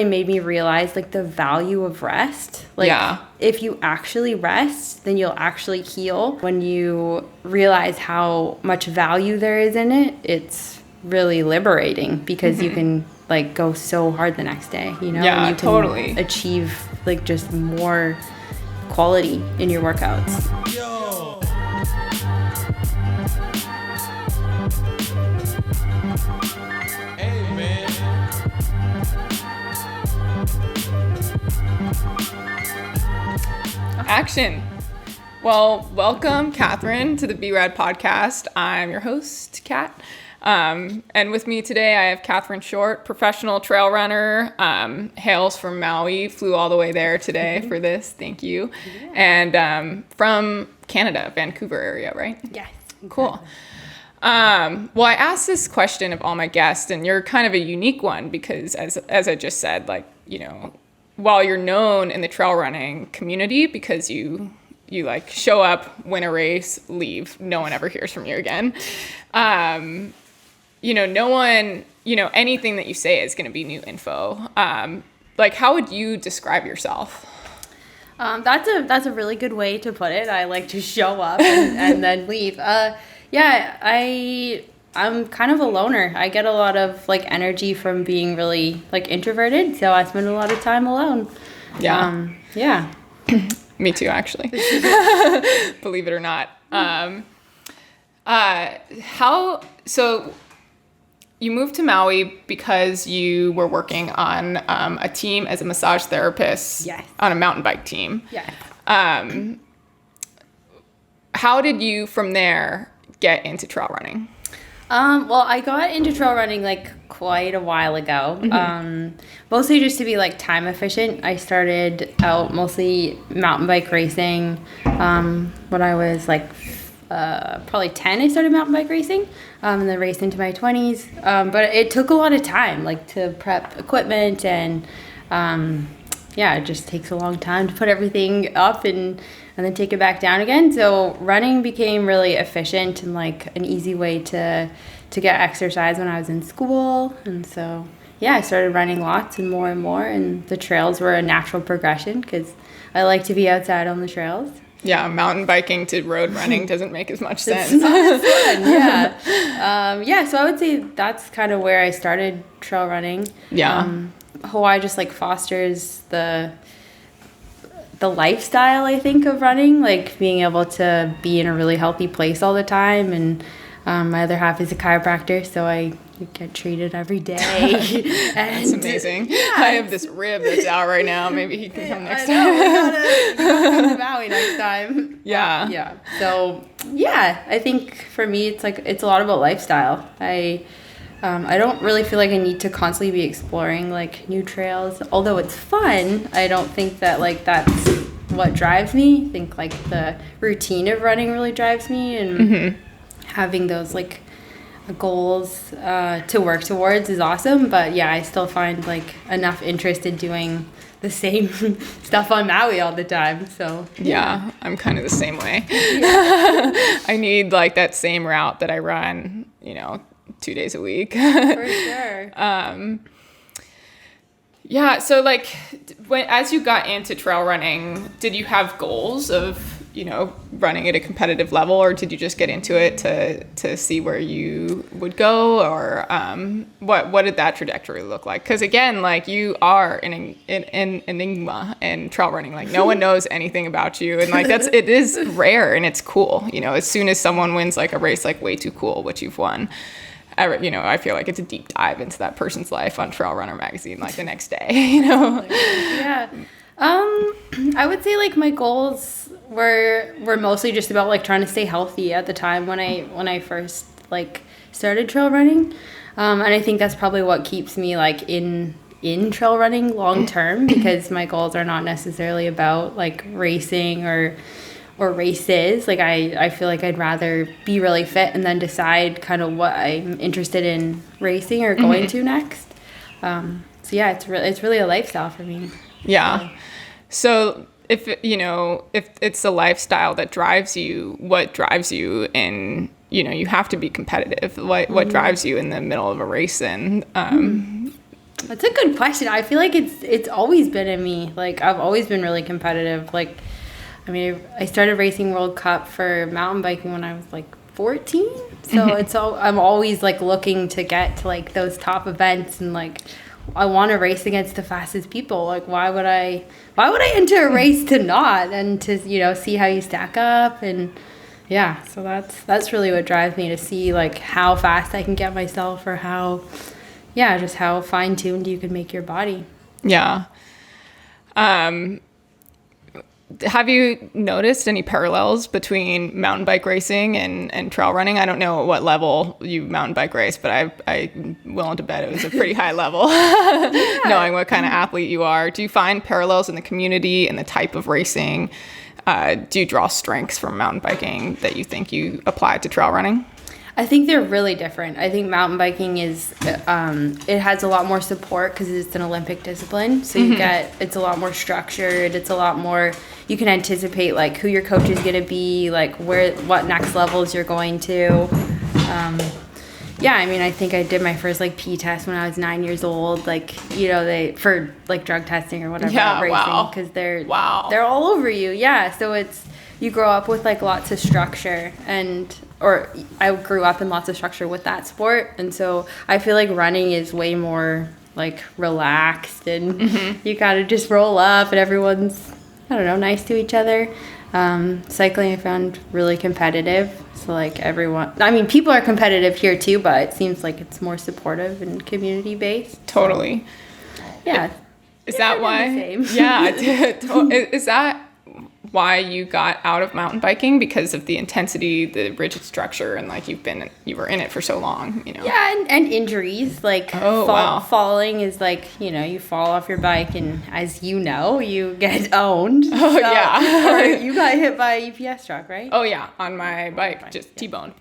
It made me realize like the value of rest. Like if you actually rest, then you'll actually heal. When you realize how much value there is in it, it's really liberating because you can like go so hard the next day, you know? Yeah, and you can achieve like just more quality in your workouts. Action. Well, welcome, Katherine, to the BeRad Podcast. I'm your host, Kat. And with me today, I have Katherine Short, professional trail runner, hails from Maui, flew all the way there today for this. Thank you. Yeah. And from Canada, Vancouver area, right? Yes. Cool. Well, I asked this question of all my guests, and you're kind of a unique one because, as I just said, like, you know, while you're known in the trail running community because you like show up, win a race, leave, no one ever hears from you again. You know, no one, you know, anything that you say is going to be new info. Like, how would you describe yourself? That's a really good way to put it. I like to show up and then leave. I'm kind of a loner. I get a lot of like energy from being really like introverted, so I spend a lot of time alone. Yeah. Me too, actually. Believe it or not. So you moved to Maui because you were working on a team as a massage therapist on a mountain bike team. Yes. How did you from there get into trail running? Well, I got into trail running like quite a while ago, mostly just to be like time efficient. I started out mostly mountain bike racing when I was like probably 10. I started mountain bike racing and then raced into my 20s. But it took a lot of time like to prep equipment and it just takes a long time to put everything up and then take it back down again. So running became really efficient and like an easy way to get exercise when I was in school. And so, I started running lots and more, and the trails were a natural progression because I like to be outside on the trails. Yeah, mountain biking to road running doesn't make as much sense. It's not as fun, so I would say that's kind of where I started trail running. Yeah. Hawaii just like fosters the lifestyle, I think, of running, like being able to be in a really healthy place all the time. And my other half is a chiropractor, so I get treated every day. That's amazing. Yeah, I have this rib that's out right now. Maybe he can come next time. We gotta come to Maui next time. Yeah. So, I think for me, it's a lot about lifestyle. I don't really feel like I need to constantly be exploring like new trails. Although it's fun, I don't think that like that's what drives me. I think like the routine of running really drives me, and having those like goals to work towards is awesome. But I still find like enough interest in doing the same stuff on Maui all the time. So yeah, I'm kind of the same way. I need like that same route that I run, 2 days a week. For sure. So like as you got into trail running, did you have goals of, running at a competitive level, or did you just get into it to see where you would go, or what did that trajectory look like? Because again, like you are an enigma in trail running. Like no one knows anything about you, and like it is rare and it's cool. As soon as someone wins like a race, like way too cool what you've won. I feel like it's a deep dive into that person's life on Trail Runner magazine, like the next day, Yeah. I would say like my goals were mostly just about like trying to stay healthy at the time when I first like started trail running. And I think that's probably what keeps me like in trail running long term, because my goals are not necessarily about like racing or races. Like I feel like I'd rather be really fit and then decide kind of what I'm interested in racing or going to next. It's really a lifestyle for me. Yeah. So if it's a lifestyle that drives you, what drives you in, you have to be competitive. What drives you in the middle of a race, and That's a good question. I feel like it's always been in me. Like, I've always been really competitive. Like, I mean, I started racing World Cup for mountain biking when I was like 14. So I'm always like looking to get to like those top events, and like I want to race against the fastest people. Like, why would I enter a race to not, and to, you know, see how you stack up. And yeah, so that's really what drives me, to see like how fast I can get myself, or how, yeah, just how fine-tuned you can make your body. Yeah. Have you noticed any parallels between mountain bike racing and trail running? I don't know at what level you mountain bike race, but I'm willing to bet it was a pretty high level, knowing what kind of athlete you are. Do you find parallels in the community and the type of racing? Do you draw strengths from mountain biking that you think you apply to trail running? I think they're really different. I think mountain biking is, it has a lot more support because it's an Olympic discipline. So it's a lot more structured. It's a lot more, you can anticipate like who your coach is going to be, like what next levels you're going to. Yeah, I mean, I think I did my first like P test when I was 9 years old. Like, you know, for like drug testing or whatever, racing, because they're all over you. Yeah, so you grow up with like lots of structure, or I grew up in lots of structure with that sport. And so I feel like running is way more like relaxed, and you gotta just roll up, and everyone's, I don't know, nice to each other. Cycling I found really competitive. So like everyone, I mean, people are competitive here too, but it seems like it's more supportive and community based. Totally. Yeah. Is that why? Yeah. Is that why you got out of mountain biking? Because of the intensity, the rigid structure, and like you were in it for so long, you know? Yeah, and injuries, like falling is like, you know, you fall off your bike, and as you know, you get owned. Oh, yeah. Or you got hit by a UPS truck, right? Oh yeah, on my bike, just T-boned.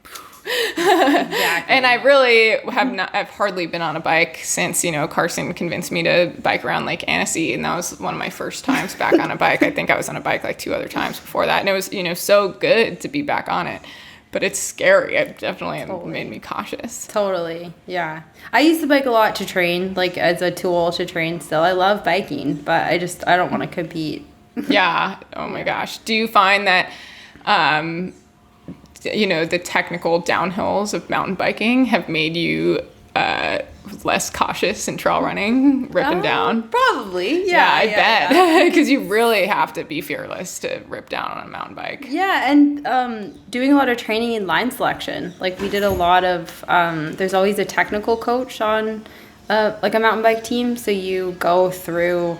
Exactly. And I really I've hardly been on a bike since, you know, Carson convinced me to bike around Lake Annecy, and that was one of my first times back on a bike. I think I was on a bike like 2 other times before that, and it was, you know, so good to be back on it. But it's scary. It definitely made me cautious. Totally. Yeah. I use the bike a lot to train, like as a tool to train still. I love biking, but I don't want to compete. Yeah. Oh my gosh. Do you find that you know, the technical downhills of mountain biking have made you less cautious in trail running, ripping down? Probably, yeah. I bet. Because you really have to be fearless to rip down on a mountain bike. Yeah, and doing a lot of training in line selection. Like we did a lot of, there's always a technical coach on like a mountain bike team. So you go through,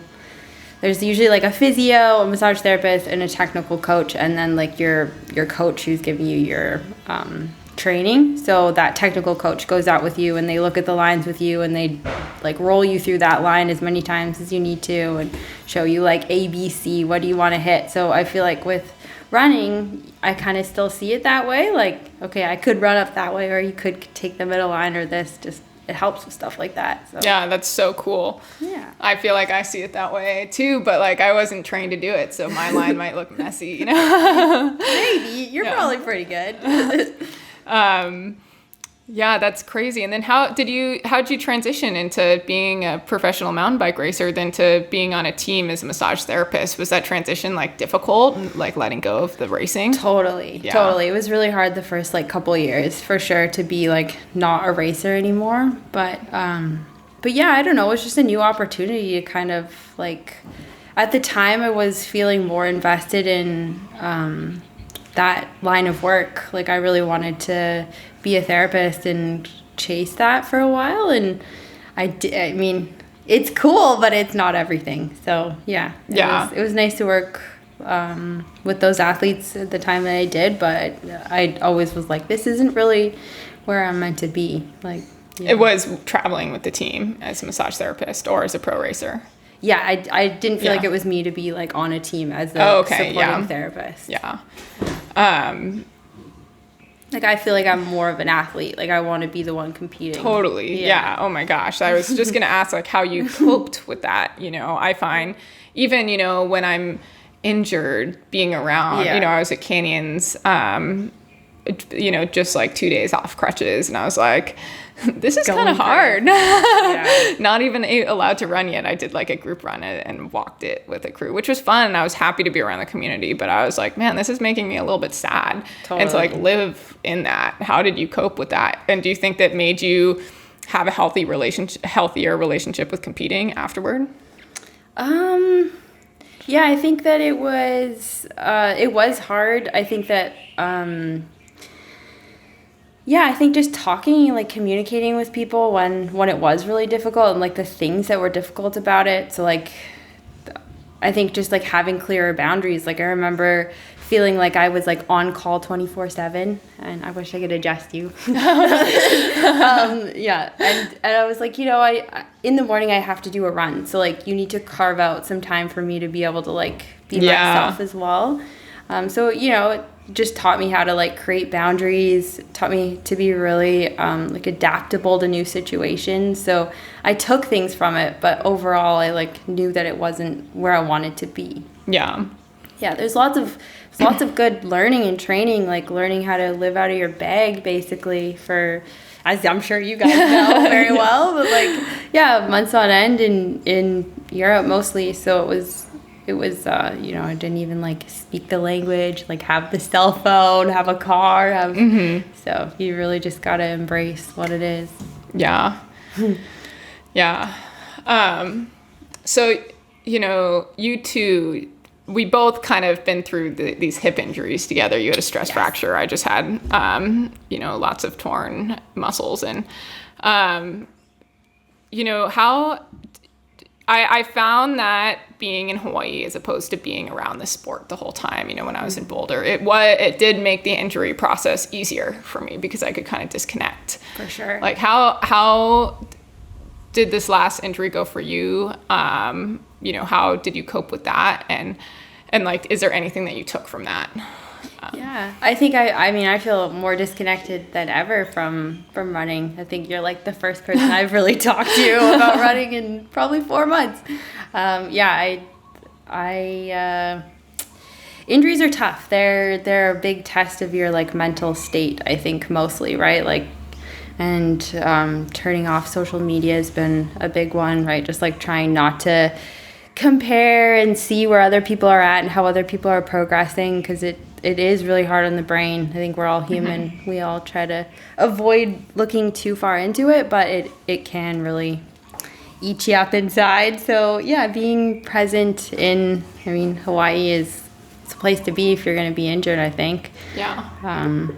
there's usually like a physio, a massage therapist, and a technical coach, and then like your coach who's giving you your training. So that technical coach goes out with you, and they look at the lines with you, and they like roll you through that line as many times as you need to, and show you like A, B, C, what do you want to hit. So I feel like with running, I kind of still see it that way. Like, okay, I could run up that way, or you could take the middle line, or this. Just it helps with stuff like that. So. Yeah, that's so cool. Yeah. I feel like I see it that way too, but like I wasn't trained to do it, so my line might look messy, you know? Maybe. You're probably pretty good. Yeah, that's crazy. And then how'd you transition into being a professional mountain bike racer than to being on a team as a massage therapist? Was that transition like difficult, like letting go of the racing? Totally. It was really hard the first like couple years for sure to be like not a racer anymore. But yeah, I don't know. It was just a new opportunity to kind of like, at the time I was feeling more invested in that line of work. Like I really wanted to be a therapist and chase that for a while, and I mean, it's cool, but it's not everything. So yeah, it was nice to work with those athletes at the time that I did, but I always was like, this isn't really where I'm meant to be. Like, yeah. It was traveling with the team as a massage therapist or as a pro racer. Yeah, I didn't feel like it was me to be like on a team as a supporting therapist. Yeah. Like I feel like I'm more of an athlete. Like I want to be the one competing. Totally. Yeah. Oh my gosh. I was just going to ask like how you coped with that. You know, I find even, you know, when I'm injured being around, you know, I was at Canyons, you know, just like 2 days off crutches, and I was like this is kind of hard. Not even allowed to run yet. I did like a group run and walked it with a crew, which was fun. I was happy to be around the community, but I was like, man, this is making me a little bit sad. Totally. And to like live in that. How did you cope with that? And do you think that made you have a healthier relationship with competing afterward? Yeah, I think that it was hard. I think that, I think just talking, like communicating with people when it was really difficult and like the things that were difficult about it. So like, I think just like having clearer boundaries. Like I remember feeling like I was like on call 24/7, and I wish I could adjust you. And I was like, I in the morning I have to do a run, so like you need to carve out some time for me to be able to like be myself as well. So it just taught me how to like create boundaries, taught me to be really like adaptable to new situations. So I took things from it, but overall I like knew that it wasn't where I wanted to be. Yeah, there's lots of good learning and training, like learning how to live out of your bag, basically, for, as I'm sure you guys know very well, but like, months on end in Europe mostly. So it was, I didn't even like speak the language, like have the cell phone, have a car, so you really just got to embrace what it is. Yeah. Yeah. So, you two, we both kind of been through these hip injuries together. You had a stress fracture. I just had, lots of torn muscles. And, how I found that being in Hawaii as opposed to being around the sport the whole time, when I was in Boulder, it did make the injury process easier for me because I could kind of disconnect. For sure. Like how did this last injury go for you? How did you cope with that? And like, is there anything that you took from that? I think I feel more disconnected than ever from running. I think you're like the first person I've really talked to about running in probably 4 months. Injuries are tough. They're a big test of your like mental state, I think, mostly, right? Like, and turning off social media has been a big one, right? Just like trying not to compare and see where other people are at and how other people are progressing, because it is really hard on the brain. I think we're all human. Mm-hmm. We all try to avoid looking too far into it, but it can really eat you up inside. So being present in, Hawaii is a place to be if you're going to be injured, I think. I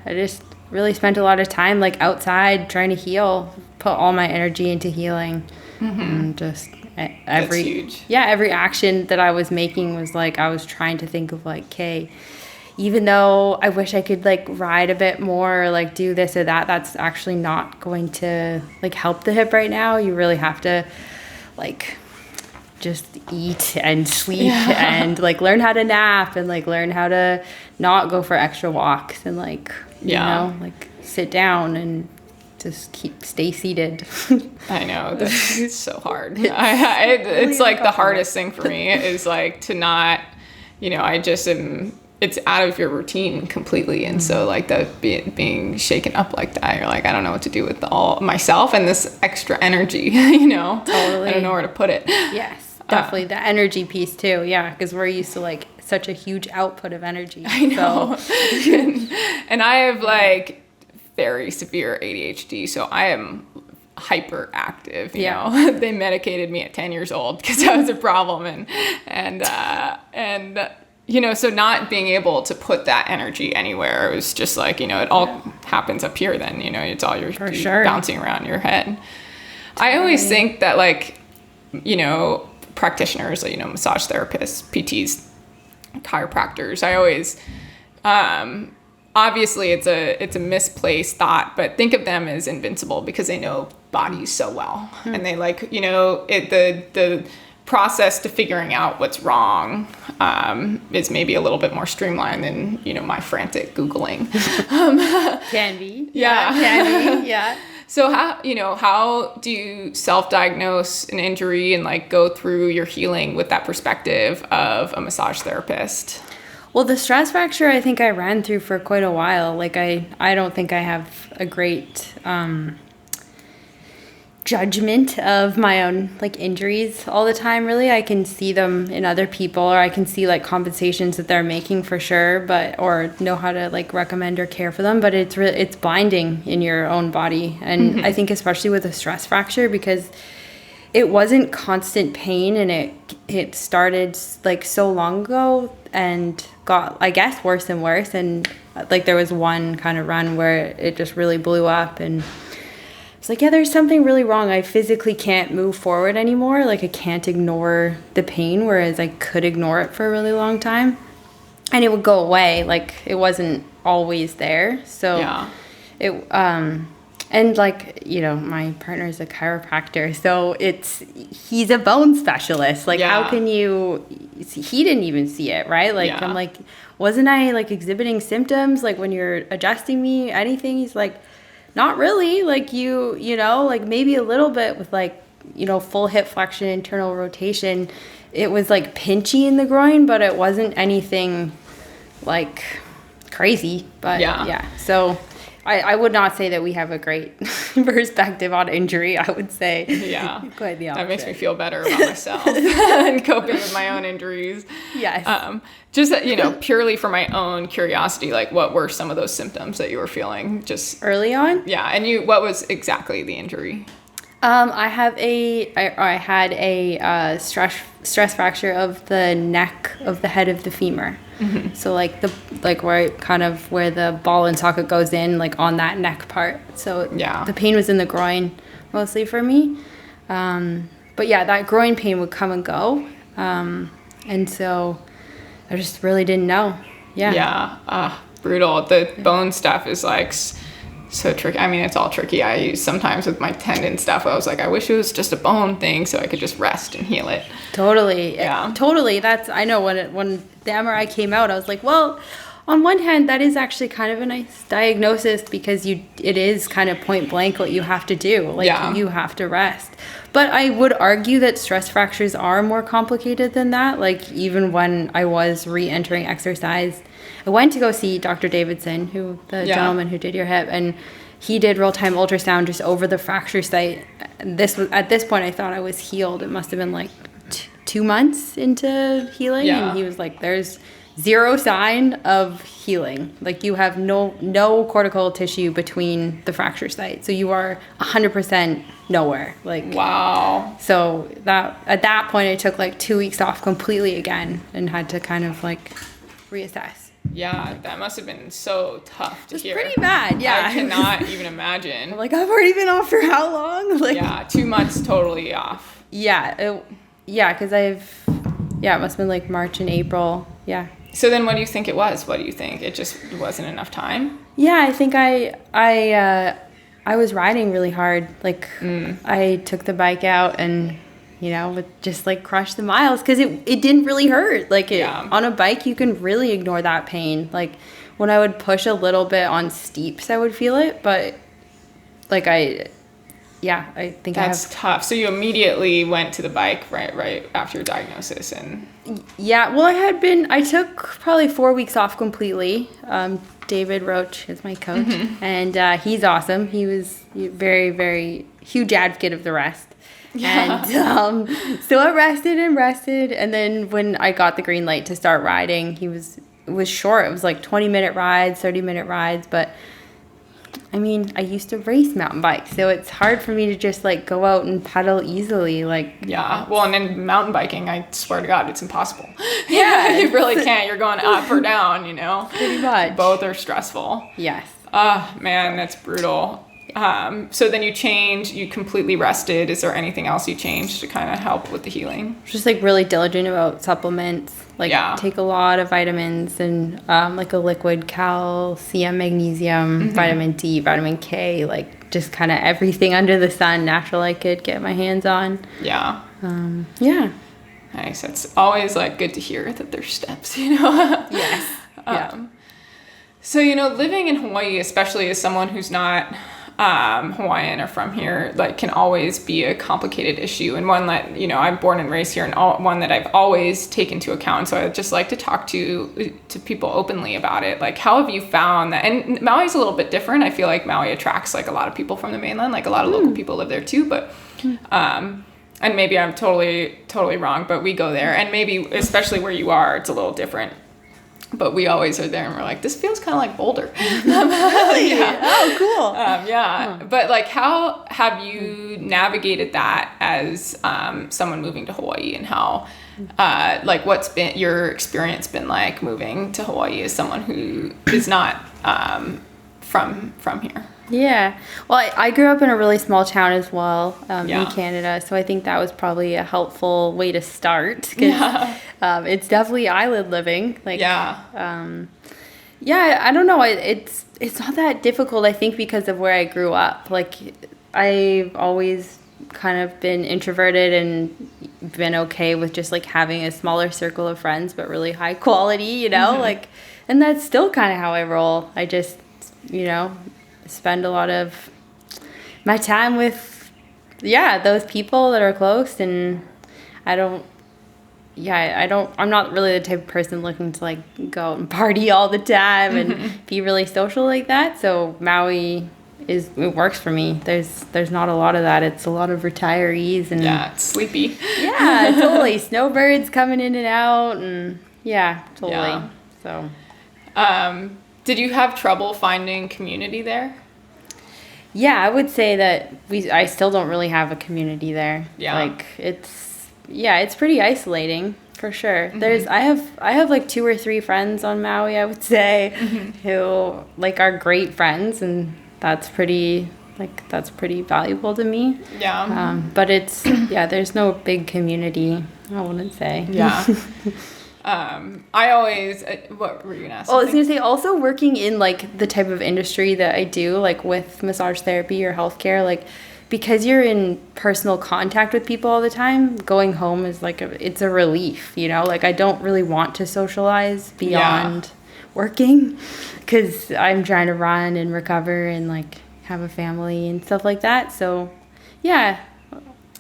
just really spent a lot of time like outside trying to heal, put all my energy into healing. And just every action that I was making was like I was trying to think of like, okay, even though I wish I could like ride a bit more or like do this or that, that's actually not going to like help the hip right now. You really have to like just eat and sleep and like learn how to nap and like learn how to not go for extra walks and like like sit down and just stay seated. I know. It's so hard. It's like the hardest thing for me is like to not, I just am, it's out of your routine completely. And so like that being shaken up like that, you're like, I don't know what to do with myself and this extra energy, Totally. I don't know where to put it. Yes, definitely. The energy piece too. Yeah. Because we're used to like such a huge output of energy. I know. So. and I have like very severe ADHD, so I am hyperactive. You know, they medicated me at 10 years old because that was a problem, and so not being able to put that energy anywhere, it was just like it all happens up here. Then it's all you're bouncing around your head. I always think that like practitioners, like, massage therapists, PTs, chiropractors. I always obviously it's a misplaced thought, but think of them as invincible because they know bodies so well. And they like, the process to figuring out what's wrong is maybe a little bit more streamlined than, my frantic Googling. Can be. Yeah. Can be. Yeah. So how do you self-diagnose an injury and like go through your healing with that perspective of a massage therapist? Well, the stress fracture, I think I ran through for quite a while. Like, I don't think I have a great judgment of my own, like, injuries all the time, really. I can see them in other people, or I can see, like, compensations that they're making for sure, or know how to, like, recommend or care for them. But it's blinding in your own body. And I think especially with a stress fracture, because it wasn't constant pain, and it started, like, so long ago and got, I guess, worse and worse. And, like, there was one kind of run where it just really blew up, and it's like, yeah, there's something really wrong. I physically can't move forward anymore. Like, I can't ignore the pain, whereas I could ignore it for a really long time. And it would go away. Like, it wasn't always there. So Yeah. And, like, you know, my partner is a chiropractor, so he's a bone specialist. Like, Yeah. how can you, he didn't even see it, right? Like, Yeah. I'm like, wasn't I, like, exhibiting symptoms, like, when you're adjusting me, anything? He's like, not really. Like, you know, like, maybe a little bit with, like, you know, full hip flexion, internal rotation. It was, like, pinchy in the groin, but it wasn't anything, like, crazy. But, yeah. So I would not say that we have a great perspective on injury. I would say quite the opposite. That makes me feel better about myself and coping with my own injuries. Yes. Just, you know, purely for my own curiosity, like, what were some of those symptoms that you were feeling just early on? Yeah. And what was exactly the injury? I had a stress fracture of the neck of the head of the femur. Mm-hmm. So, like, where the ball and socket goes in, like, on that neck part. So the pain was in the groin mostly for me. But yeah, that groin pain would come and go. And so I just really didn't know. Yeah. Yeah. Brutal. The bone stuff is, like, so tricky. I mean, it's all tricky. I use sometimes with my tendon stuff. I was like, I wish it was just a bone thing so I could just rest and heal it. Totally. Yeah. Totally. I know when the MRI came out, I was like, well, on one hand, that is actually kind of a nice diagnosis, because it is kind of point blank what you have to do. Like, you have to rest. But I would argue that stress fractures are more complicated than that. Like, even when I was re-entering exercise, I went to go see Dr. Davidson, the gentleman who did your hip, and he did real-time ultrasound just over the fracture site. At this point, I thought I was healed. It must have been like 2 months into healing, and he was like, "There's zero sign of healing. Like, you have no cortical tissue between the fracture site, so you are 100% nowhere." Like, wow. So at that point, I took like 2 weeks off completely again, and had to kind of, like, reassess. Yeah, that must have been so tough to hear. It's pretty bad, yeah. I cannot even imagine. I'm like, I've already been off for how long? Like, yeah, 2 months totally off. Yeah, because it must have been like March and April, yeah. So then what do you think it was? What do you think? It just wasn't enough time? Yeah, I think I was riding really hard. Like, I took the bike out and, you know, would just, like, crush the miles, because it didn't really hurt. Like, on a bike, you can really ignore that pain. Like, when I would push a little bit on steeps, I would feel it, but, like, I think that's tough. So you immediately went to the bike right after your diagnosis, and yeah. Well, I took probably 4 weeks off completely. David Roach is my coach, and he's awesome. He was very, very huge advocate of the rest. Yeah. And so I rested, and then when I got the green light to start riding, it was short. It was like 20-minute rides, 30-minute rides, but I mean, I used to race mountain bikes, so it's hard for me to just, like, go out and pedal easily. Like, yeah. Well, and then mountain biking, I swear to God, it's impossible. Yeah, you really can't. You're going up or down, you know. Pretty much. Both are stressful. Yes. Man, that's brutal. So then you completely rested. Is there anything else you changed to kind of help with the healing? Just, like, really diligent about supplements. Like, take a lot of vitamins and, like, a liquid calcium, magnesium, vitamin D, vitamin K, like, just kind of everything under the sun natural I could get my hands on. Yeah. Yeah. Nice. It's always, like, good to hear that there's steps, you know? Yes. So, you know, living in Hawaii, especially as someone who's not Hawaiian or from here, like, can always be a complicated issue, and one that, you know, I'm born and raised here, and one that I've always taken into account. So I'd just like to talk to people openly about it. Like, how have you found that? And Maui's a little bit different. I feel like Maui attracts like a lot of people from the mainland, like a lot of local people live there too, but and maybe I'm totally wrong, but we go there, and maybe especially where you are, it's a little different. But we always are there, and we're like, this feels kind of like Boulder. Really? Yeah. Oh, cool. Yeah. But like, how have you navigated that as someone moving to Hawaii, and how, like, what's been your experience been like moving to Hawaii as someone who is not from here? Yeah. Well, I grew up in a really small town as well, in Yeah. Canada. So I think that was probably a helpful way to start. 'Cause, it's definitely island living. Like, Yeah. I don't know. It's not that difficult, I think, because of where I grew up. Like, I've always kind of been introverted and been okay with just like having a smaller circle of friends, but really high quality, you know, like, and that's still kind of how I roll. I just, you know, spend a lot of my time with, those people that are close, and I'm not really the type of person looking to like go out and party all the time and be really social like that. So Maui it works for me. There's not a lot of that. It's a lot of retirees and It's sleepy. Yeah, totally. Snowbirds coming in and out, and totally. Yeah. So Did you have trouble finding community there? yeah, I would say that I still don't really have a community there. Yeah. Like, it's pretty isolating for sure. I have like 2 or 3 friends on Maui, I would say, who like are great friends, and that's pretty valuable to me. Yeah. But it's there's no big community, I wouldn't say. Yeah. I always, what were you gonna ask? Oh, I was gonna say, also working in like the type of industry that I do, like with massage therapy or healthcare, like, because you're in personal contact with people all the time, going home is like it's a relief, you know? Like, I don't really want to socialize beyond working, because I'm trying to run and recover and like have a family and stuff like that. So yeah,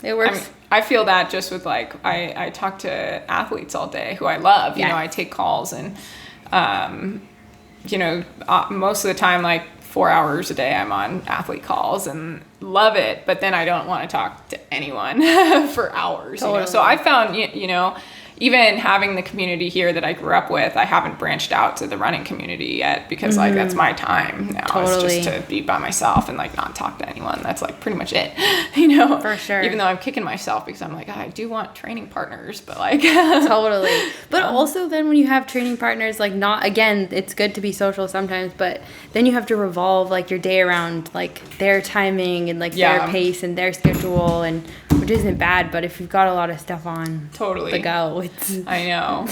it works. I feel that just with like, I talk to athletes all day who I love, you know, I take calls, and, you know, most of the time, like 4 hours a day, I'm on athlete calls and love it. But then I don't want to talk to anyone for hours, you know? So I found, you know, even having the community here that I grew up with, I haven't branched out to the running community yet, because like that's my time now. Totally. It's just to be by myself and like not talk to anyone. That's like pretty much it, you know? For sure. Even though I'm kicking myself because I'm like, I do want training partners, but like totally. But also then when you have training partners, like, not, again, it's good to be social sometimes, but then you have to revolve like your day around like their timing and like their pace and their schedule, and which isn't bad, but if you've got a lot of stuff on the go, it's... I know.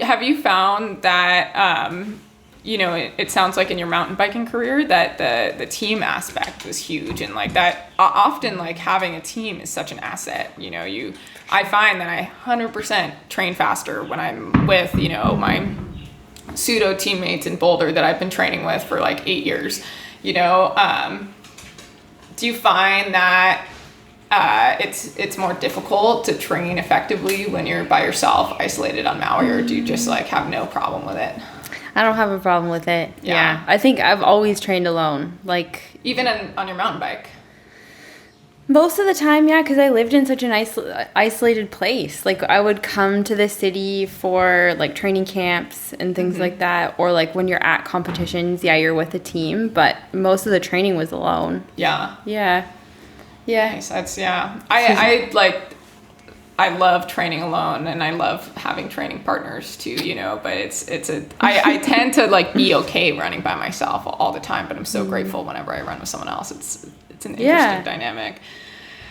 Have you found that, you know, it sounds like in your mountain biking career that the team aspect was huge, and like that often like having a team is such an asset, you know? I find that I 100% train faster when I'm with, you know, my pseudo teammates in Boulder that I've been training with for like 8 years, you know? Do you find that it's more difficult to train effectively when you're by yourself, isolated on Maui, or do you just like have no problem with it? I don't have a problem with it. Yeah. I think I've always trained alone. Like, even on your mountain bike? Most of the time, yeah, because I lived in such an isolated place. Like, I would come to the city for like training camps and things like that, or like when you're at competitions, you're with a team, but most of the training was alone. Yeah. Nice. That's I love training alone, and I love having training partners too, you know, but I tend to like be okay running by myself all the time, but I'm so grateful whenever I run with someone else. It's an interesting dynamic.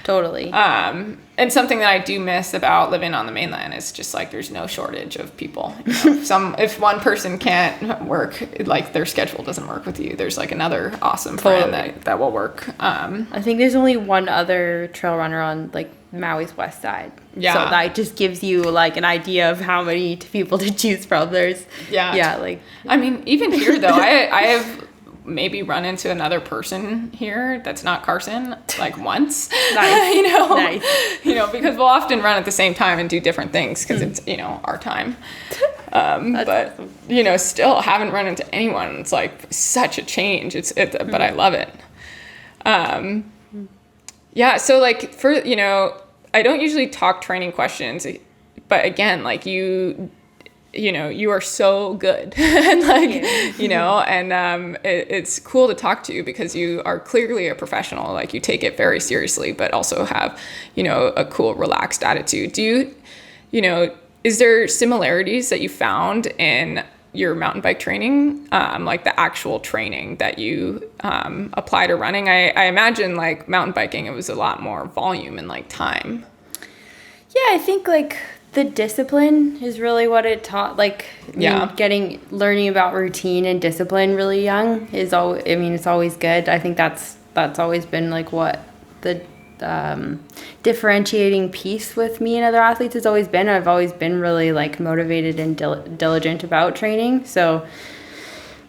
Totally. And something that I do miss about living on the mainland is just like there's no shortage of people. You know, if one person can't work, like their schedule doesn't work with you, there's like another awesome friend that will work. I think there's only one other trail runner on like Maui's west side. Yeah. So that just gives you like an idea of how many people to choose from. There's like, I mean, even here though, I have maybe run into another person here that's not Carson, like once. Nice. Nice. Because we'll often run at the same time and do different things because it's, our time. But, awesome. Still haven't run into anyone. It's like such a change. But I love it. Yeah. So like for, I don't usually talk training questions, but again, like you are so good and like, it's cool to talk to you because you are clearly a professional. Like you take it very seriously, but also have, a cool, relaxed attitude. Do you, is there similarities that you found in your mountain bike training, like the actual training that you apply to running? I imagine like mountain biking, it was a lot more volume and like time. Yeah, I think like the discipline is really what it taught. Like, learning about routine and discipline really young is always, it's always good. I think that's always been like what the differentiating piece with me and other athletes has always been. I've always been really like motivated and diligent about training. So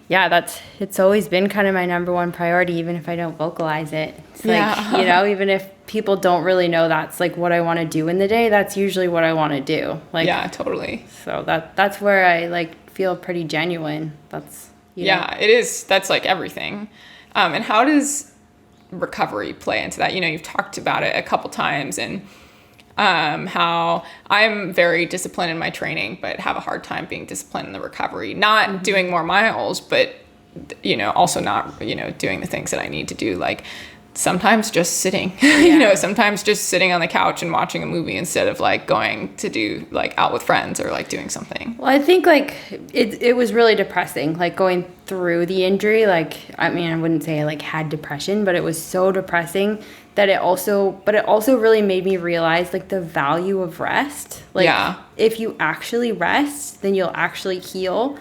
yeah, it's always been kind of my number one priority, even if I don't vocalize it. It's like, even if people don't really know that's like what I want to do in the day, that's usually what I want to do. Like, yeah, totally. So that's where I like feel pretty genuine. That's, it is. That's like everything. And how does recovery play into that? You've talked about it a couple times and how I'm very disciplined in my training, but have a hard time being disciplined in the recovery, not doing more miles, but, also not, doing the things that I need to do. Like sometimes just sitting, sometimes just sitting on the couch and watching a movie instead of like going to do like out with friends or like doing something. Well, I think like it was really depressing, like going through the injury. Like, I wouldn't say I like had depression, but it was so depressing that it also really made me realize like the value of rest. Like if you actually rest, then you'll actually heal.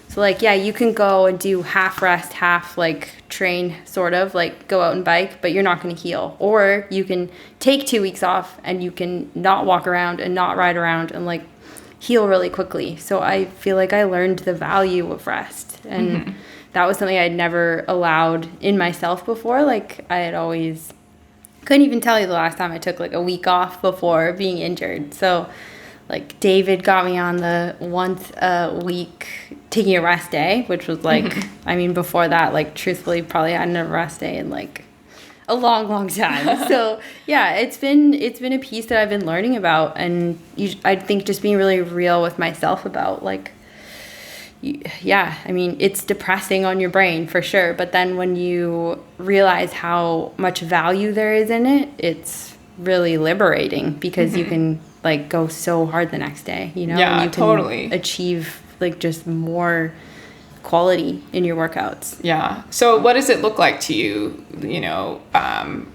So like, you can go and do half rest, half like train, sort of like go out and bike, but you're not going to heal. Or you can take 2 weeks off and you can not walk around and not ride around and like heal really quickly. So I feel like I learned the value of rest. And that was something I'd never allowed in myself before. Like I had always, couldn't even tell you the last time I took like a week off before being injured. So like David got me on the once a week taking a rest day, which was like, before that, like truthfully, probably hadn't a rest day in like a long, long time. So yeah, it's been a piece that I've been learning about. And I think just being really real with myself about like, it's depressing on your brain for sure. But then when you realize how much value there is in it, it's really liberating because you can like go so hard the next day, and you can totally achieve like just more quality in your workouts. Yeah. So what does it look like to you,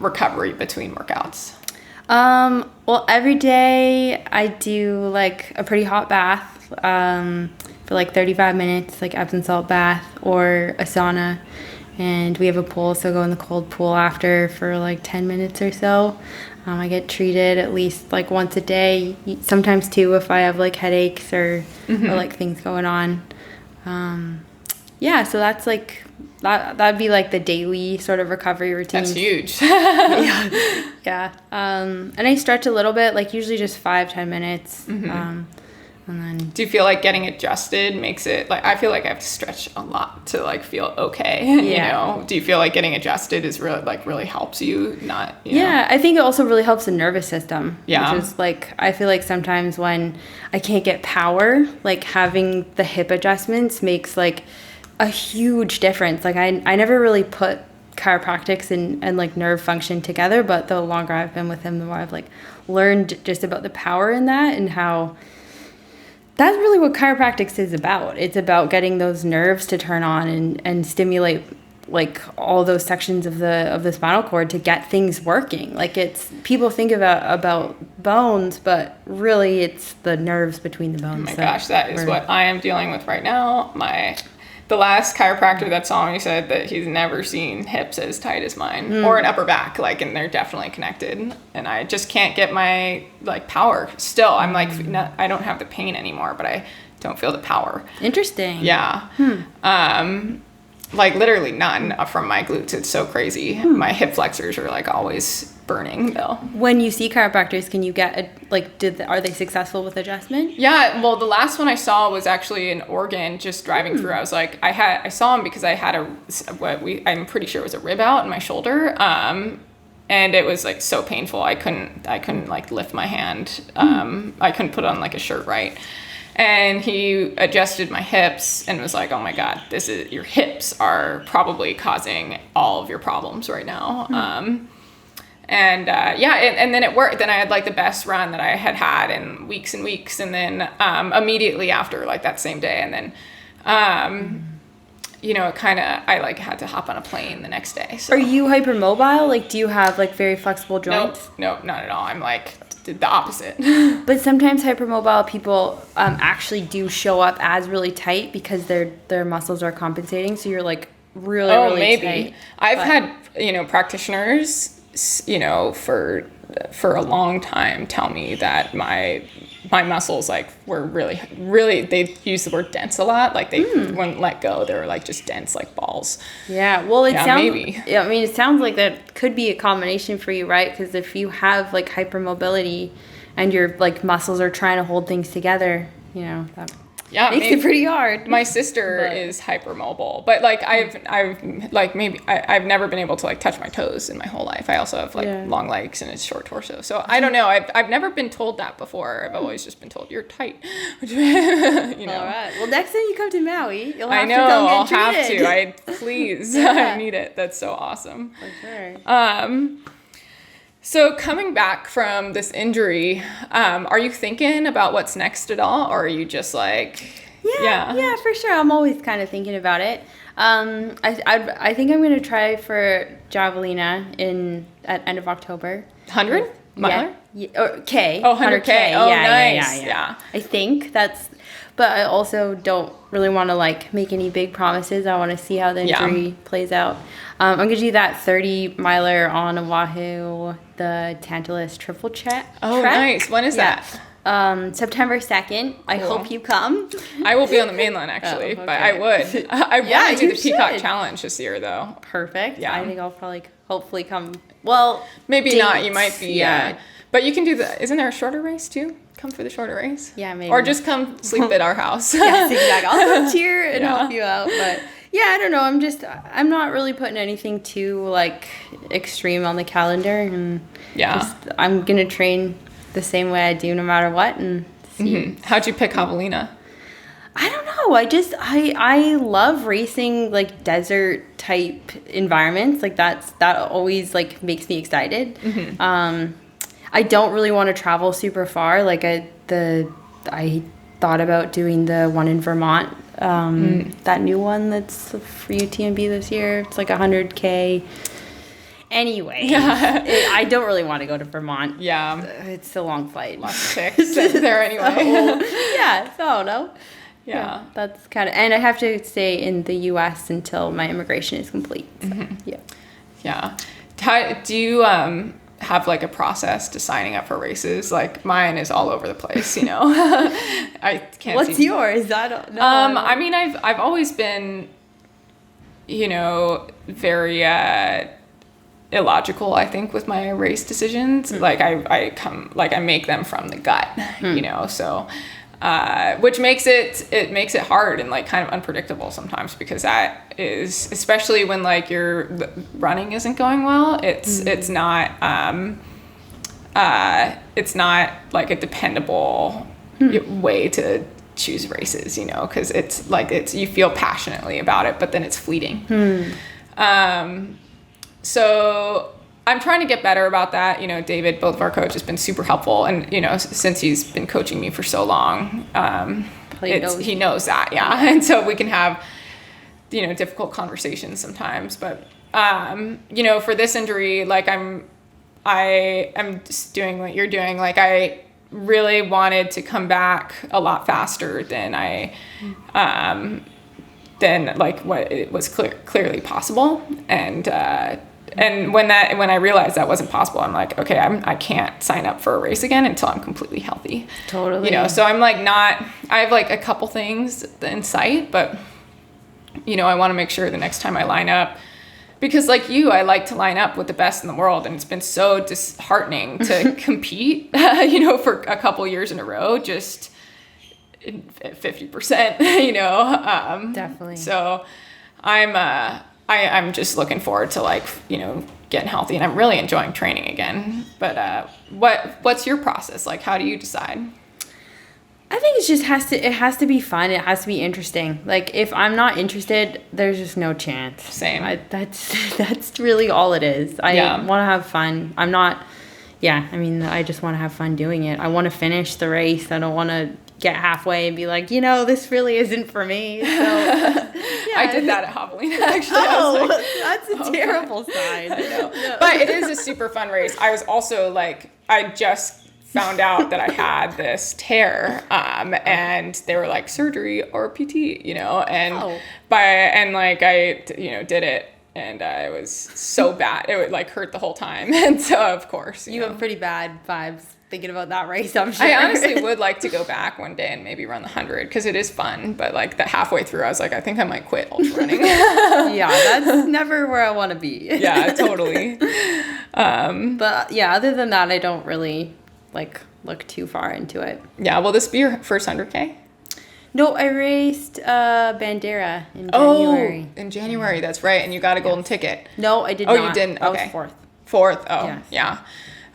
recovery between workouts? Well, every day I do like a pretty hot bath for like 35 minutes, like Epsom salt bath or a sauna. And we have a pool, so I go in the cold pool after for like 10 minutes or so. I get treated at least like once a day, sometimes two if I have like headaches or like things going on. So that's like, that'd be like the daily sort of recovery routine. That's huge. Yeah. And I stretch a little bit, like usually just 5-10 minutes. And then, do you feel like getting adjusted makes it like, I feel like I have to stretch a lot to like feel okay. Do you feel like getting adjusted is really helps you not, I think it also really helps the nervous system. Yeah. Which is like, I feel like sometimes when I can't get power, like having the hip adjustments makes like a huge difference. Like I never really put chiropractics and like nerve function together, but the longer I've been with him, the more I've like learned just about the power in that and how that's really what chiropractics is about. It's about getting those nerves to turn on and stimulate like all those sections of the spinal cord to get things working. Like it's, people think about bones, but really it's the nerves between the bones. Oh my gosh, that is what I am dealing with right now. The last chiropractor that saw me said that he's never seen hips as tight as mine or an upper back, like, and they're definitely connected. And I just can't get my like power still. I'm like, I don't have the pain anymore, but I don't feel the power. Interesting. Yeah. like literally none from my glutes. It's so crazy. My hip flexors are like always burning though. When you see chiropractors, can you get are they successful with adjustment? Yeah, well, the last one I saw was actually in Oregon, just driving through. I was like, I saw him because I had I'm pretty sure it was a rib out in my shoulder. And it was like so painful. I couldn't like lift my hand. I couldn't put on like a shirt right. And he adjusted my hips and was like, oh my God, your hips are probably causing all of your problems right now. And then it worked. Then I had like the best run that I had in weeks and weeks. And then immediately after, like that same day. And then, I like had to hop on a plane the next day. So. Are you hypermobile? Like, do you have like very flexible joints? No, not at all. I'm like the opposite. But sometimes hypermobile people actually do show up as really tight because their muscles are compensating. So you're like really maybe. tight. I've had, practitioners, for a long time tell me that my muscles like were really they use the word dense a lot, like they wouldn't let go. They were like just dense like balls. Yeah, well maybe. Yeah, I mean it sounds like that could be a combination for you, right? Because if you have like hypermobility and your like muscles are trying to hold things together, that makes it pretty hard. My sister is hypermobile, but like I've never been able to like touch my toes in my whole life. I also have like long legs and a short torso, so I don't know. I've never been told that before. I've always just been told you're tight. All right. Well, next time you come to Maui, you'll have to come get treated. I'll have to. Please. I need it. That's so awesome. For sure. So coming back from this injury, are you thinking about what's next at all, or are you just like, yeah, for sure. I'm always kind of thinking about it. I think I'm gonna try for Javelina at end of October. 100 miler? Yeah. Or K. Oh, 100K. Oh, nice. Yeah. I think but I also don't really want to like make any big promises. I want to see how the injury plays out. I'm going to do that 30 miler on Oahu, the Tantalus triple trek. Oh, nice. When is that? September 2nd. I hope you come. I will be on the mainland actually, but I would. I want to do the Peacock Challenge this year though. Perfect. Yeah. I think I'll probably hopefully come. Well, maybe not. You might be. Yeah. But you can do isn't there a shorter race too? Come for the shorter race. Yeah, maybe. Or just come sleep at our house. Yes, exactly. I'll come cheer and help you out. But yeah, I don't know. I'm not really putting anything too like extreme on the calendar, and I'm gonna train the same way I do no matter what, and see. How'd you pick javelina? I don't know. I love racing like desert type environments. Like that always like makes me excited. I don't really want to travel super far. Like I thought about doing the one in Vermont, that new one that's for UTMB this year. It's like 100K. Anyway, I don't really want to go to Vermont. Yeah, it's a long flight. Lots of chicks there anyway. So no. Yeah, that's kind of, and I have to stay in the U.S. until my immigration is complete. So, yeah. How, do you have like a process to signing up for races? Like mine is all over the place, I can't. What's yours? I don't know. I mean, I've always been, very illogical, I think, with my race decisions. Like I make them from the gut, so. Which makes it hard and like kind of unpredictable sometimes, because that is, especially when like your running isn't going well, it's not like a dependable way to choose races, because it's like you feel passionately about it, but then it's fleeting. So I'm trying to get better about that. David, both of our coaches, has been super helpful. And, since he's been coaching me for so long, he knows that. Yeah. And so we can have, difficult conversations sometimes. But, for this injury, like I am just doing what you're doing. Like I really wanted to come back a lot faster than than like what it was clearly possible. And when I realized that wasn't possible, I'm like, okay, I can't sign up for a race again until I'm completely healthy. Totally. So I'm like I have like a couple things in sight, but I want to make sure the next time I line up, because like you, I like to line up with the best in the world, and it's been so disheartening to compete, for a couple years in a row, just 50%, Definitely. So I'm just looking forward to like, getting healthy, and I'm really enjoying training again. But what's your process? Like, how do you decide? I think it has to be fun. It has to be interesting. Like, if I'm not interested, there's just no chance. Same. That's really all it is. I want to have fun. I just want to have fun doing it. I want to finish the race. I don't want to get halfway and be like, this really isn't for me. So, I did that at Javelina, actually. That's a terrible sign. I know. No. But it is a super fun race. I was also like, I just found out that I had this tear, and they were like, surgery or PT, I did it, and it was so bad. It would like hurt the whole time. And so of course, you have pretty bad vibes thinking about that race, I'm sure. I honestly would like to go back one day and maybe run the 100, because it is fun. But like the halfway through, I was like, I think I might quit ultra running. Yeah, that's never where I want to be. Yeah, totally. But yeah, other than that, I don't really look too far into it. Yeah, will this be your first 100K? No, I raced Bandera in January. Oh, in January, that's right. And you got a golden ticket. No, I did not. Oh, you didn't? Okay. I was fourth. Fourth? Oh, yes. Yeah.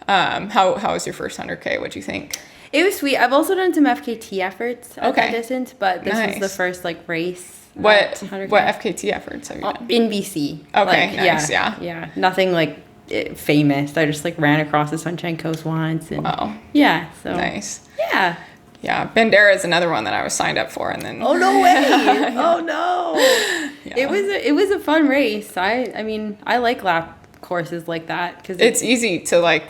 How was your first 100K? What'd you think? It was sweet. I've also done some FKT efforts at that distance, but this was the first race. What FKT efforts have you done? In BC. Okay, nice, Yeah, nothing famous. I just ran across the Sunshine Coast once. And, wow. Yeah, so. Nice. Yeah. Yeah, Bandera is another one that I was signed up for, and then. Oh no way! Oh no! Yeah. It was a fun race. I like lap courses like that because it's easy to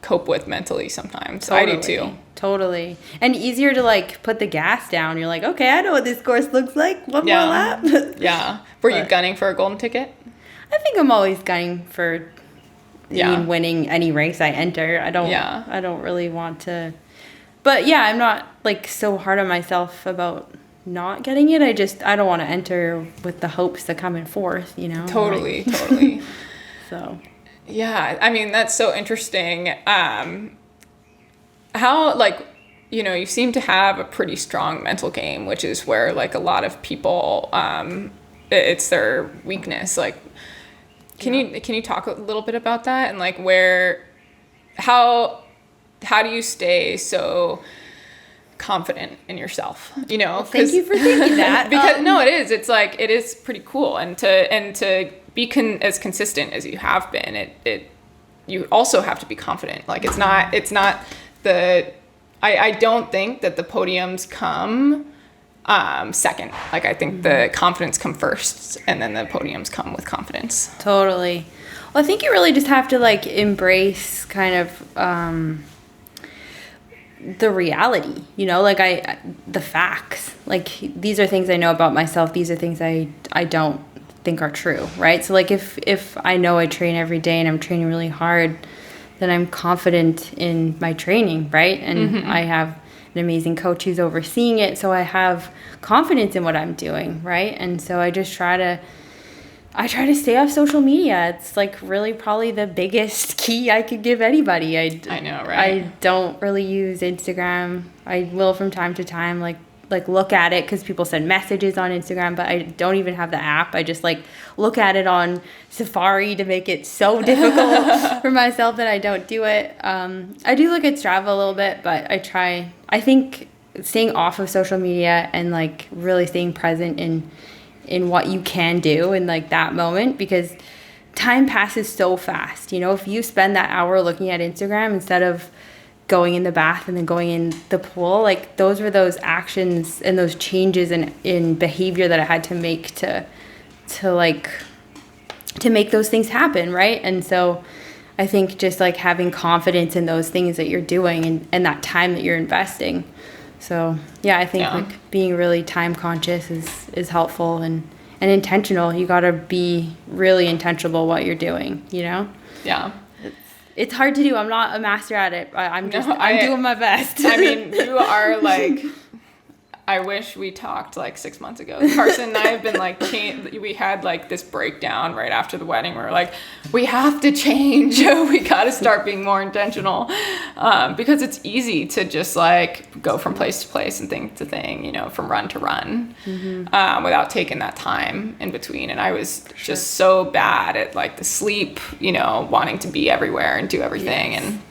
cope with mentally sometimes. Totally, I do too. Totally, and easier to put the gas down. You're like, okay, I know what this course looks like. One more lap. Yeah. Were you gunning for a golden ticket? I think I'm always gunning for. Winning any race I enter. I don't really want to. But yeah, I'm not so hard on myself about not getting it. I don't want to enter with the hopes to come in fourth, Totally. So. Yeah, that's so interesting. How you seem to have a pretty strong mental game, which is where a lot of people it's their weakness. Can you talk a little bit about that and how do you stay so confident in yourself? Well, thank you for thinking that. Because no, it is. It's it is pretty cool, and to be as consistent as you have been. You also have to be confident. It's not the. I don't think that the podiums come second. I think the confidence come first, and then the podiums come with confidence. Totally. Well, I think you really just have to embrace kind of the reality, the facts. These are things I know about myself. These are things I don't think are true, right? So if I know I train every day and I'm training really hard, then I'm confident in my training, right? And I have an amazing coach who's overseeing it, so I have confidence in what I'm doing, right? And so I just try to stay off social media. It's really probably the biggest key I could give anybody. I know, right? I don't really use Instagram. I will from time to time look at it because people send messages on Instagram, but I don't even have the app. I just look at it on Safari to make it so difficult for myself that I don't do it. I do look at Strava a little bit, but I think staying off of social media and really staying present in what you can do in that moment, because time passes so fast. If you spend that hour looking at Instagram instead of going in the bath and then going in the pool, those were those actions and those changes in behavior that I had to make to make those things happen, right? And so I think just having confidence in those things that you're doing and that time that you're investing. So yeah, I think being really time conscious is helpful and intentional. You got to be really intentional what you're doing, Yeah. It's hard to do. I'm not a master at it. I'm doing my best. You are I wish we talked like 6 months ago. Carson and I have been like, we had like this breakdown right after the wedding. We were like, we have to change. We got to start being more intentional, because it's easy to just like go from place to place and thing to thing, you know, from run to run, without taking that time in between. And I was just so bad at like the sleep, you know, wanting to be everywhere and do everything, and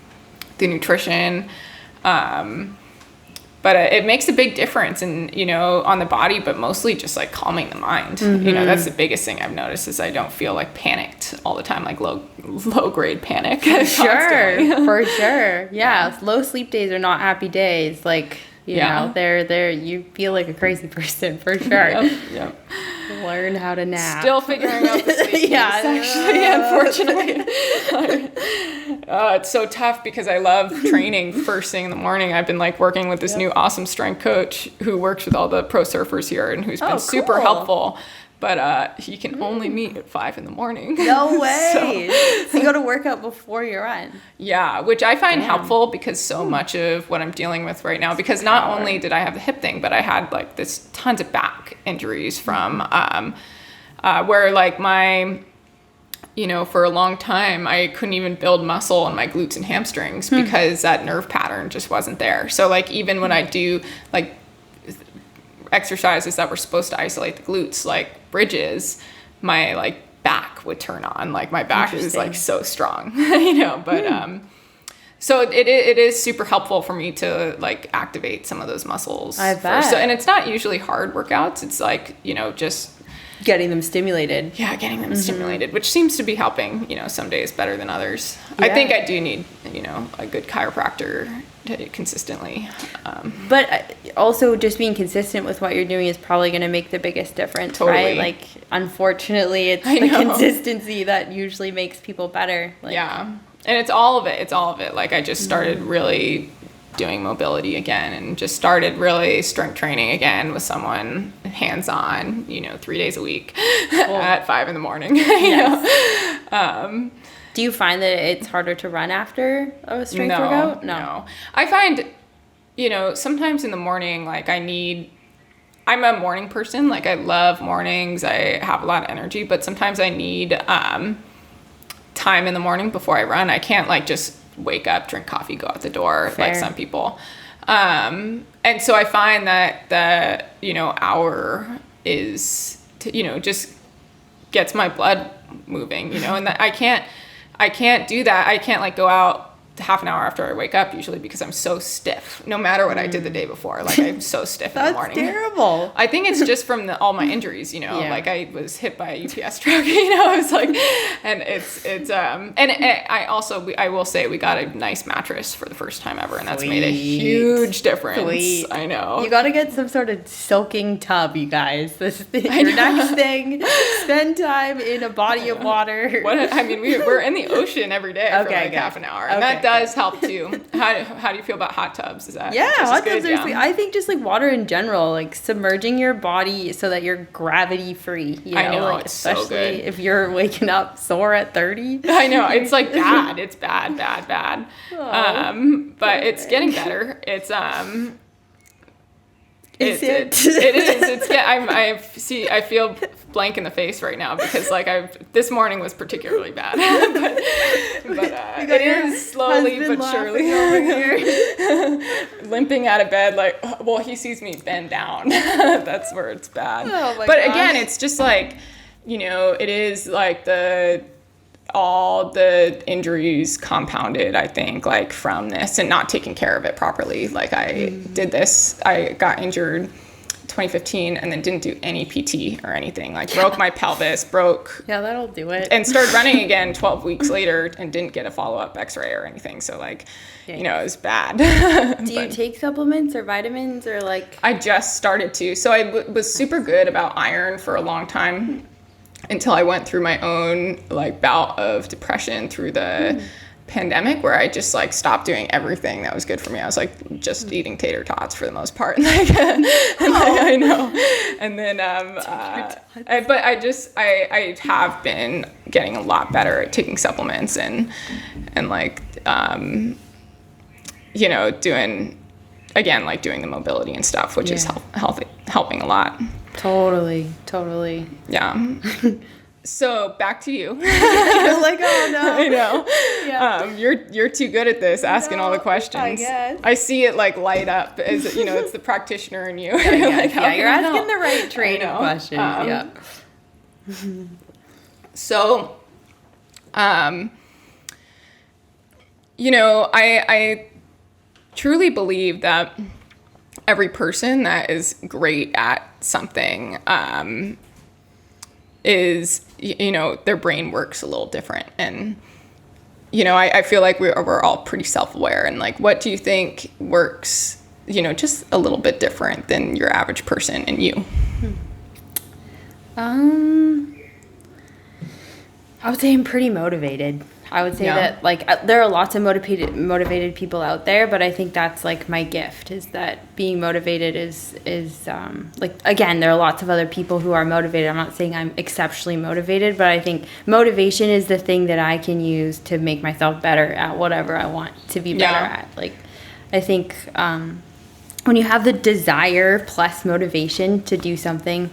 the nutrition. But it makes a big difference you know, on the body, but mostly just like calming the mind. You know, that's the biggest thing I've noticed is I don't feel like panicked all the time, like low grade panic. For sure. Yeah. Low sleep days are not happy days. Like, you know, they're you feel like a crazy person for sure. Yep. Learn how to nap. Still figuring out the sleep piece, actually, unfortunately. It's so tough because I love training first thing in the morning. I've been like working with this new awesome strength coach who works with all the pro surfers here and who's been super helpful. But he can only meet at 5 a.m. No way. So you go to work out before you run. Yeah, which I find helpful because so much of what I'm dealing with right now, because not only did I have the hip thing, but I had like this tons of back injuries from where like my, you know, for a long time, I couldn't even build muscle in my glutes and hamstrings because that nerve pattern just wasn't there. So like even when I do like exercises that were supposed to isolate the glutes, like bridges, my like back would turn on. Like my back is like so strong, you know, but so it is super helpful for me to like activate some of those muscles. I bet. So, and it's not usually hard workouts. It's like, you know, just getting them stimulated. Yeah, getting them stimulated, which seems to be helping, you know, some days better than others. Yeah. I think I do need, you know, a good chiropractor consistently. But also just being consistent with what you're doing is probably going to make the biggest difference, right? Like, unfortunately, it's the consistency that usually makes people better. Like, yeah. And it's all of it. Like, I just started really doing mobility again and just started really strength training again with someone hands-on, you know, 3 days a week at 5 a.m. you know? Do you find that it's harder to run after a strength workout? No. I find, you know, sometimes in the morning, like I'm a morning person. Like I love mornings. I have a lot of energy, but sometimes I need time in the morning before I run. I can't like just wake up, drink coffee, go out the door like some people. And so I find that the, you know, hour is, you know, just gets my blood moving, you know, and that I can't do that. I can't like go out half an hour after I wake up usually because I'm so stiff no matter what I did the day before. Like I'm so stiff in the morning. That's terrible. I think it's just from all my injuries, you know, like I was hit by a UPS truck, you know, it's like, and I will say we got a nice mattress for the first time ever and that's made a huge difference. I know. You got to get some sort of soaking tub, you guys. This is your next thing. Spend time in a body of water. We're in the ocean every day for like half an hour. And that does help too. How do you feel about hot tubs? Is that hot tubs are sweet. I think just like water in general, like submerging your body so that you're gravity free. You know? I know, like, it's especially so good. If you're waking up sore at 30. I know, it's like bad. It's bad. But it's getting better. It's It is. I feel blank in the face right now because like this morning was particularly bad. but it is slowly but surely over here. Limping out of bed, like, well, he sees me bend down. That's where it's bad. But again, it's just like, you know, it is like all the injuries compounded, I think, like from this and not taking care of it properly. Like I got injured 2015 and then didn't do any PT or anything. Like broke my pelvis, Yeah, that'll do it. And started running again 12 weeks later and didn't get a follow-up x-ray or anything. So like, you know, it was bad. Do you take supplements or vitamins or like? I just started to. So I was super good about iron for a long time until I went through my own like bout of depression through the pandemic where I just like stopped doing everything that was good for me. I was like just eating tater tots for the most part. Like, I know. And then, but I have been getting a lot better at taking supplements and like, you know, doing again, like doing the mobility and stuff, which is helping a lot. Totally. Yeah. So back to you. You're like, oh no. I know. Yeah. You're too good at this, asking all the questions. I guess. I see it like light up as, you know, it's the practitioner in you. Like, you're asking the right train of questions. Yeah. So, you know, I truly believe that every person that is great at something is, you know, their brain works a little different. And, you know, I feel like we're all pretty self-aware. And like, what do you think works, you know, just a little bit different than your average person and you? I would say I'm pretty motivated. I would say that, like, there are lots of motivated people out there, but I think that's, like, my gift, is that being motivated is like, again, there are lots of other people who are motivated. I'm not saying I'm exceptionally motivated, but I think motivation is the thing that I can use to make myself better at whatever I want to be better at. Like, I think when you have the desire plus motivation to do something,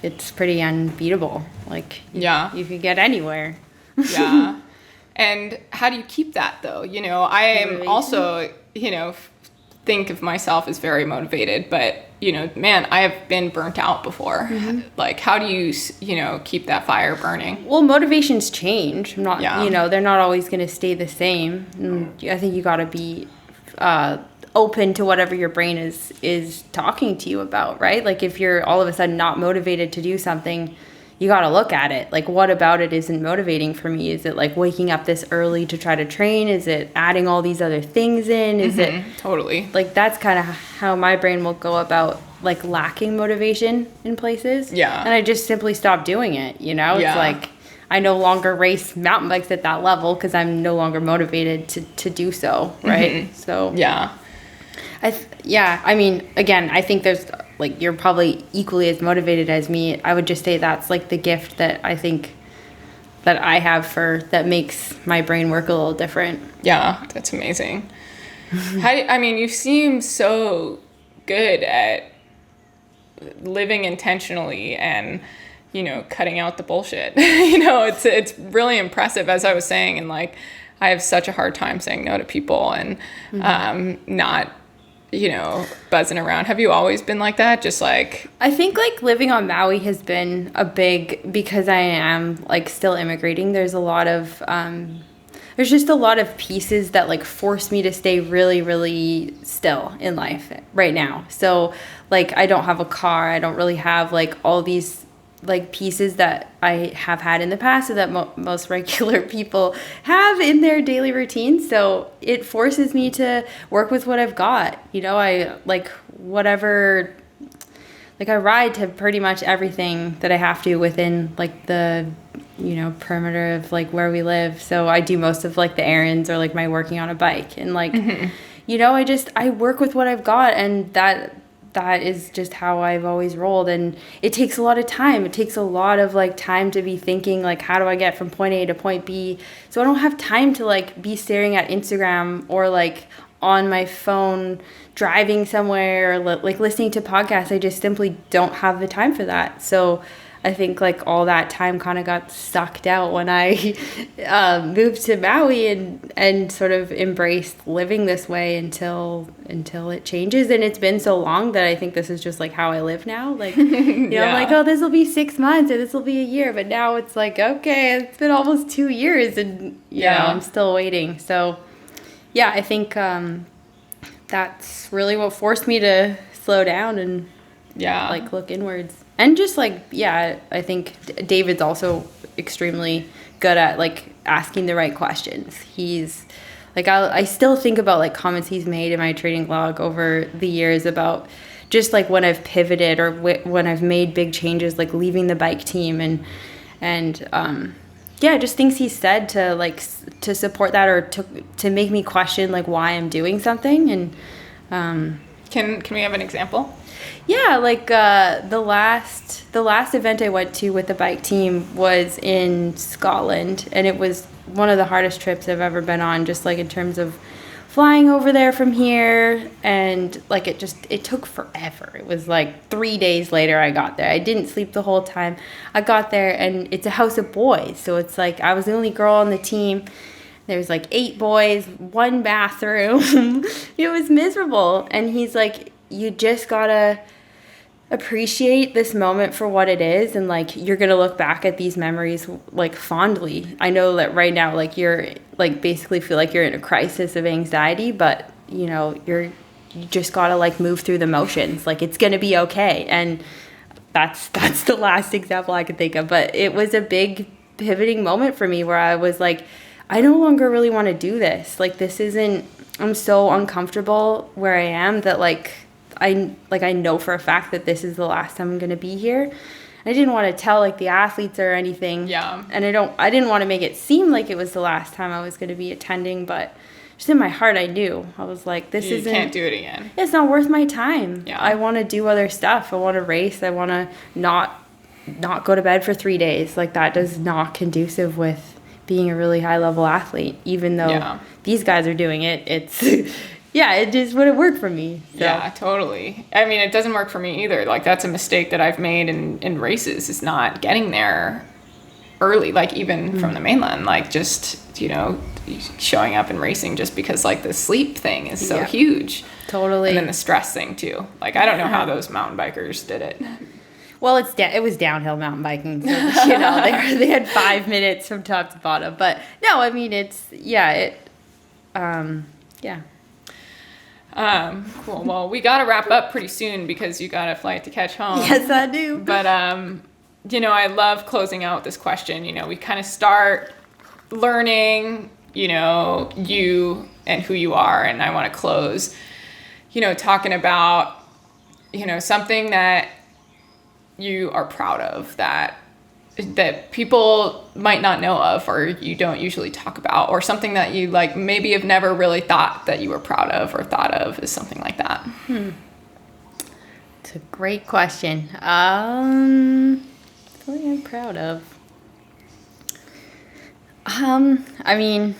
it's pretty unbeatable. Like, you can get anywhere. Yeah. And how do you keep that, though? You know, I am also, you know, think of myself as very motivated, but, you know, man, I have been burnt out before. Like, how do you, you know, keep that fire burning? Well, motivations change. You know, they're not always going to stay the same. And I think you got to be open to whatever your brain is talking to you about, right? Like, if you're all of a sudden not motivated to do something, you got to look at it. Like, what about it isn't motivating for me? Is it like waking up this early to try to train? Is it adding all these other things in? Is it totally like, that's kind of how my brain will go about, like, lacking motivation in places. Yeah. And I just simply stop doing it. You know, it's like, I no longer race mountain bikes at that level because I'm no longer motivated to do so. Right. So I mean, again, I think there's, like, you're probably equally as motivated as me. I would just say that's, like, the gift that I think that I have that makes my brain work a little different. Yeah, that's amazing. I mean, you seem so good at living intentionally and, you know, cutting out the bullshit. You know, it's really impressive, as I was saying. And, like, I have such a hard time saying no to people and not, you know, buzzing around. Have you always been like that? Just like, I think, like, living on Maui has been a big, because I am, like, still immigrating. There's a lot of there's just a lot of pieces that, like, force me to stay really, really still in life right now. So, like, I don't have a car. I don't really have, like, all these, like, pieces that I have had in the past, or that most regular people have in their daily routine. So it forces me to work with what I've got. You know, I, like, whatever, like, I ride to pretty much everything that I have to within, like, the, you know, perimeter of, like, where we live. So I do most of, like, the errands or, like, my working on a bike. And, like, you know, I work with what I've got, and that is just how I've always rolled. And it takes a lot of time. It takes a lot of, like, time to be thinking, like, how do I get from point A to point B? So I don't have time to, like, be staring at Instagram or, like, on my phone driving somewhere, or, like, listening to podcasts. I just simply don't have the time for that. So I think, like, all that time kind of got sucked out when I moved to Maui and sort of embraced living this way until it changes. And it's been so long that I think this is just, like, how I live now. Like, you know, I'm like, oh, this will be 6 months or this will be a year. But now it's like, okay, it's been almost 2 years and, you know, I'm still waiting. So, yeah, I think that's really what forced me to slow down and, like, look inwards. And just, like, I think David's also extremely good at, like, asking the right questions. He's, like, I still think about, like, comments he's made in my training blog over the years about just, like, when I've pivoted or when I've made big changes, like, leaving the bike team and just things he said to, like, to support that or to make me question, like, why I'm doing something. And can we have an example? Yeah, like, the last event I went to with the bike team was in Scotland, and it was one of the hardest trips I've ever been on, just, like, in terms of flying over there from here, and like it took forever. It was like 3 days later I got there. I didn't sleep the whole time. I got there, and it's a house of boys, so it's like I was the only girl on the team. There was like 8 boys, 1 bathroom. It was miserable. And he's like, you just gotta appreciate this moment for what it is, and like you're gonna look back at these memories like fondly. I know that right now like you're like basically feel like you're in a crisis of anxiety, but you know you just gotta like move through the motions. Like it's gonna be okay. And that's the last example I could think of. But it was a big pivoting moment for me where I was like, I no longer really want to do this. Like this isn't. I'm so uncomfortable where I am that I know for a fact that this is the last time I'm going to be here. I didn't want to tell like the athletes or anything. Yeah. And I didn't want to make it seem like it was the last time I was going to be attending, but just in my heart I knew. I was like, you can't do it again. It's not worth my time. Yeah. I want to do other stuff. I want to race. I want to not go to bed for 3 days. Like that is not conducive with being a really high level athlete, even though these guys are doing it. It's yeah, it just wouldn't work for me. So. Yeah, totally. I mean, it doesn't work for me either. Like, that's a mistake that I've made in races, is not getting there early, like, even from the mainland. Like, just, you know, showing up and racing just because, like, the sleep thing is so huge. Totally. And then the stress thing, too. Like, I don't know how those mountain bikers did it. Well, it was downhill mountain biking. So, you know, they had 5 minutes from top to bottom. But, no, I mean, Cool. Well, we got to wrap up pretty soon because you got a flight to catch home. Yes, I do. But, you know, I love closing out this question. You know, we kind of start learning, you know, you and who you are. And I want to close, you know, talking about, you know, something that you are proud of that people might not know of, or you don't usually talk about, or something that you like maybe have never really thought that you were proud of or thought of, is something like that. It's a great question. Something I'm proud of. I mean,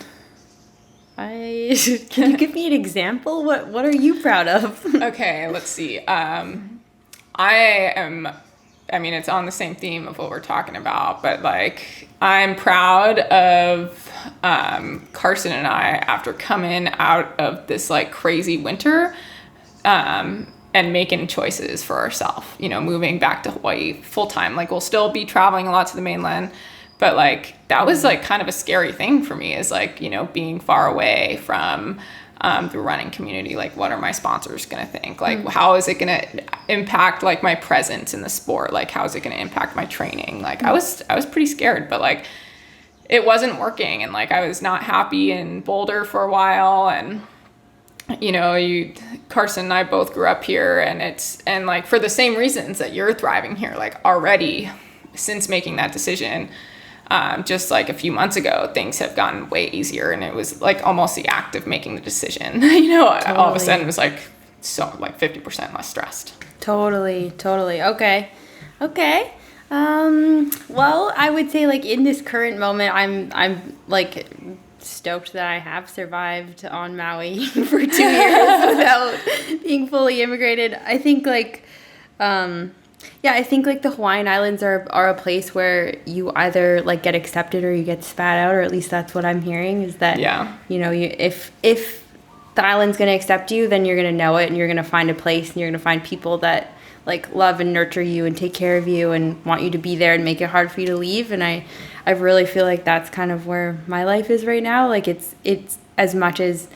can you give me an example? What are you proud of? Okay, let's see. I mean, it's on the same theme of what we're talking about, but like, I'm proud of Carson and I, after coming out of this like crazy winter, and making choices for ourselves, you know, moving back to Hawaii full time. Like, we'll still be traveling a lot to the mainland, but like, that was like kind of a scary thing for me, is like, you know, being far away from the running community. Like, what are my sponsors going to think? Like, how is it going to impact like my presence in the sport? Like, how is it going to impact my training? Like, I was pretty scared, but like, it wasn't working. And like, I was not happy in Boulder for a while. And, you know, Carson and I both grew up here, and like, for the same reasons that you're thriving here, like already since making that decision, just like a few months ago, things have gotten way easier, and it was like almost the act of making the decision, you know, totally. All of a sudden it was like, so like 50% less stressed. Totally. Okay. Well, I would say like in this current moment, I'm like stoked that I have survived on Maui for 2 years without being fully immigrated. I think like, I think like the Hawaiian Islands are a place where you either like get accepted or you get spat out, or at least that's what I'm hearing, is that, you know, if the island's going to accept you, then you're going to know it, and you're going to find a place, and you're going to find people that like love and nurture you and take care of you and want you to be there and make it hard for you to leave. And I really feel like that's kind of where my life is right now. Like it's as much as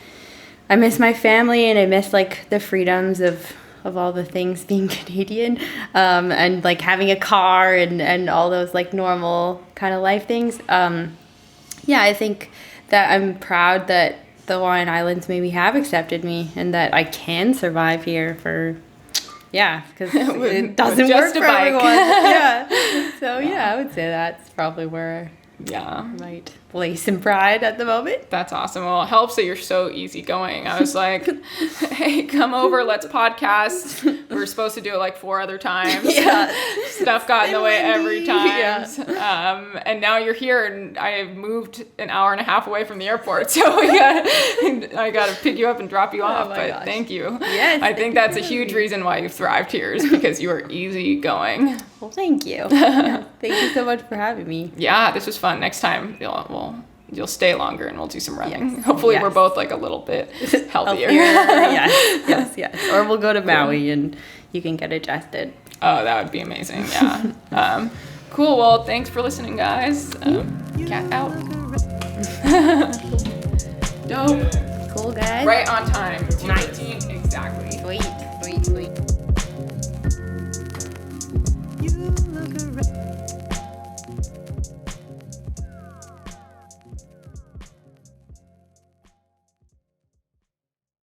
I miss my family and I miss like the freedoms of all the things being Canadian, and like having a car and all those like normal kind of life things. I think that I'm proud that the Hawaiian Islands maybe have accepted me, and that I can survive here for, because it doesn't work for everyone. So I would say that's probably where I might place some pride at the moment. That's awesome. Well, it helps that you're so easygoing. I was like, hey, come over, let's podcast. We were supposed to do it like 4 other times. Yeah. Stuff got in the way every time. Yeah. And now you're here, and I moved an hour and a half away from the airport, so I got to pick you up and drop you off. But gosh. thank you. Yes. I think that's a huge reason why you've thrived here is because you are easy going. Well, thank you. Thank you so much for having me. Yeah, this was fun. Next time you'll stay longer and we'll do some running. Yes. Hopefully Yes. we're both like a little bit healthier. Yes. Or we'll go to Maui and you can get adjusted. Oh, that would be amazing. Yeah. Cool. Well, thanks for listening, guys. Cat out. Dope. Cool, guys. Right on time. Nice. 2:15 exactly. Sweet. You look around.